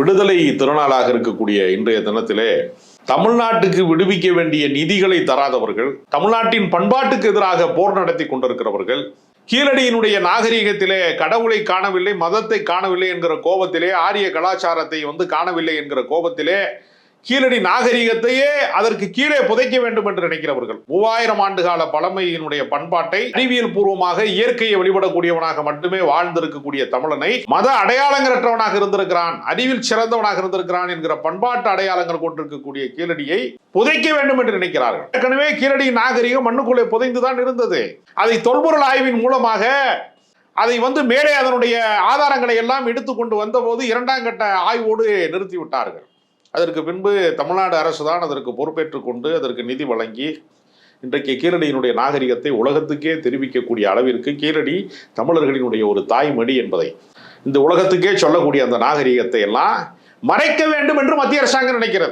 விடுதலை திருநாளாக இருக்கக்கூடிய இன்றைய தினத்திலே தமிழ்நாட்டுக்கு விடுவிக்க வேண்டிய நிதிகளை தராதவர்கள், தமிழ்நாட்டின் பண்பாட்டுக்கு எதிராக போர் நடத்தி கொண்டிருக்கிறவர்கள், கீழடியினுடைய நாகரிகத்திலே கடவுளை காணவில்லை, மதத்தை காணவில்லை என்கிற கோபத்திலே, ஆரிய கலாச்சாரத்தை காணவில்லை என்கிற கோபத்திலே கீழடி நாகரிகத்தையே அதற்கு கீழே புதைக்க வேண்டும் என்று நினைக்கிறவர்கள், 3000 ஆண்டு கால பழமையினுடைய பண்பாட்டை அறிவியல் பூர்வமாக இயற்கையை வழிபடக்கூடியவனாக மட்டுமே வாழ்ந்திருக்கக்கூடிய தமிழனை மத அடையாளங்களற்றவனாக இருந்திருக்கிறான், அறிவில் சிறந்தவனாக இருந்திருக்கிறான் என்கிற பண்பாட்டு அடையாளங்கள் கொண்டிருக்கக்கூடிய கீழடியை புதைக்க வேண்டும் என்று நினைக்கிறார்கள். ஏற்கனவே கீழடி நாகரிகம் மண்ணுக்குள்ளே புதைந்துதான் இருந்தது. அதை தொல்பொருள் ஆய்வின் மூலமாக அதை மேலே அதனுடைய ஆதாரங்களை எல்லாம் எடுத்துக்கொண்டு வந்தபோது 2ஆம் கட்ட ஆய்வோடு நிறுத்திவிட்டார்கள். அதற்கு பின்பு தமிழ்நாடு அரசு தான் அதற்கு பொறுப்பேற்றுக் கொண்டு அதற்கு நிதி வழங்கி இன்றைக்கு கீழடியினுடைய நாகரிகத்தை உலகத்துக்கே தெரிவிக்கக்கூடிய அளவிற்கு கீழடி தமிழர்களினுடைய ஒரு தாய்மடி என்பதை இந்த உலகத்துக்கே சொல்லக்கூடிய அந்த நாகரிகத்தை எல்லாம் மறைக்க வேண்டும் என்று மத்திய அரசாங்கம் நினைக்கிறது.